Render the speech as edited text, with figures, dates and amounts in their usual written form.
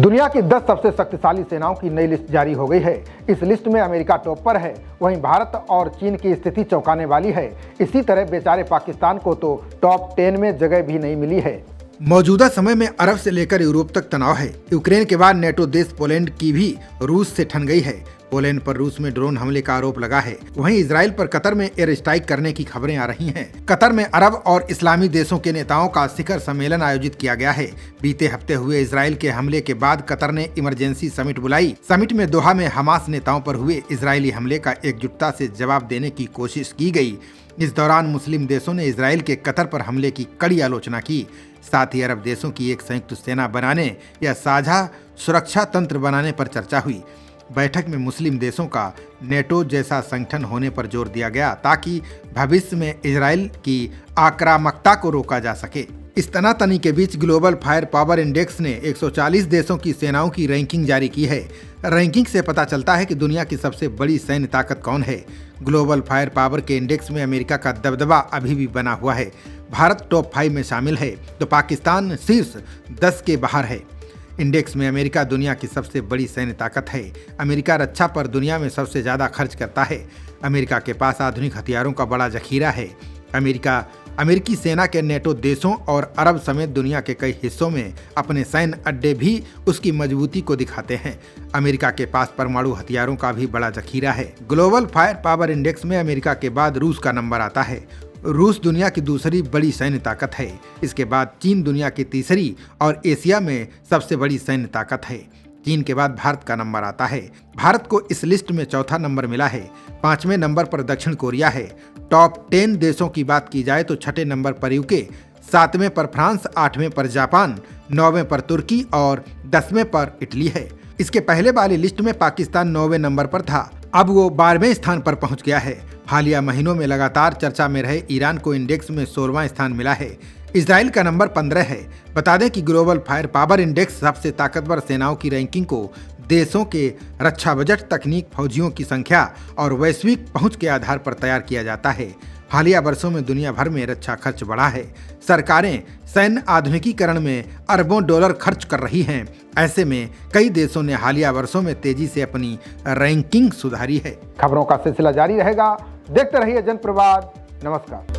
दुनिया की 10 सबसे शक्तिशाली सेनाओं की नई लिस्ट जारी हो गई है। इस लिस्ट में अमेरिका टॉप पर है, वहीं भारत और चीन की स्थिति चौंकाने वाली है। इसी तरह बेचारे पाकिस्तान को तो टॉप 10 में जगह भी नहीं मिली है। मौजूदा समय में अरब से लेकर यूरोप तक तनाव है। यूक्रेन के बाद नेटो देश पोलैंड की भी रूस से ठन गई है। पोलैंड पर रूस में ड्रोन हमले का आरोप लगा है। वहीं इजराइल पर कतर में एयर स्ट्राइक करने की खबरें आ रही हैं। कतर में अरब और इस्लामी देशों के नेताओं का शिखर सम्मेलन आयोजित किया गया है। बीते हफ्ते हुए इजराइल के हमले के बाद कतर ने इमरजेंसी समिट बुलाई। समिट में दोहा में हमास नेताओं पर हुए इजरायली हमले का एकजुटता से जवाब देने की कोशिश की गई। इस दौरान मुस्लिम देशों ने इजराइल के कतर पर हमले की कड़ी आलोचना की। साथ ही अरब देशों की एक संयुक्त सेना बनाने या साझा सुरक्षा तंत्र बनाने पर चर्चा हुई। बैठक में मुस्लिम देशों का नेटो जैसा संगठन होने पर जोर दिया गया ताकि भविष्य में इजराइल की आक्रामकता को रोका जा सके। इस तनातनी के बीच ग्लोबल फायर पावर इंडेक्स ने 140 देशों की सेनाओं की रैंकिंग जारी की है। रैंकिंग से पता चलता है कि दुनिया की सबसे बड़ी सैन्य ताकत कौन है। ग्लोबल फायर पावर के इंडेक्स में अमेरिका का दबदबा अभी भी बना हुआ है। भारत टॉप 5 में शामिल है तो पाकिस्तान शीर्ष 10 के बाहर है। इंडेक्स में अमेरिका दुनिया की सबसे बड़ी सैन्य ताकत है। अमेरिका रक्षा पर दुनिया में सबसे ज़्यादा खर्च करता है। अमेरिका के पास आधुनिक हथियारों का बड़ा जखीरा है। अमेरिकी सेना के नेटो देशों और अरब समेत दुनिया के कई हिस्सों में अपने सैन्य अड्डे भी उसकी मजबूती को दिखाते हैं। अमेरिका के पास परमाणु हथियारों का भी बड़ा जखीरा है। ग्लोबल फायर पावर इंडेक्स में अमेरिका के बाद रूस का नंबर आता है। रूस दुनिया की दूसरी बड़ी सैन्य ताकत है। इसके बाद चीन दुनिया की तीसरी और एशिया में सबसे बड़ी सैन्य ताकत है। चीन के बाद भारत का नंबर आता है। भारत को इस लिस्ट में चौथा नंबर मिला है। 5वें नंबर पर दक्षिण कोरिया है। टॉप 10 देशों की बात की जाए तो 6ठे नंबर पर यूके, 7वें पर फ्रांस, 8वें पर जापान, 9वें पर तुर्की और 10वें पर इटली है। इसके पहले वाली लिस्ट में पाकिस्तान 9वें नंबर पर था, अब वो 12वें स्थान पर पहुंच गया है। हालिया महीनों में लगातार चर्चा में रहे ईरान को इंडेक्स में 16वां स्थान मिला है। इजराइल का नंबर 15 है। बता दें कि ग्लोबल फायर पावर इंडेक्स सबसे ताकतवर सेनाओं की रैंकिंग को देशों के रक्षा बजट, तकनीक, फौजियों की संख्या और वैश्विक पहुंच के आधार पर तैयार किया जाता है। हालिया वर्षों में दुनिया भर में रक्षा खर्च बढ़ा है। सरकारें सैन्य आधुनिकीकरण में अरबों डॉलर खर्च कर रही हैं। ऐसे में कई देशों ने हालिया वर्षों में तेजी से अपनी रैंकिंग सुधारी है। खबरों का सिलसिला जारी रहेगा। देखते रहिए जनप्रवाद। नमस्कार।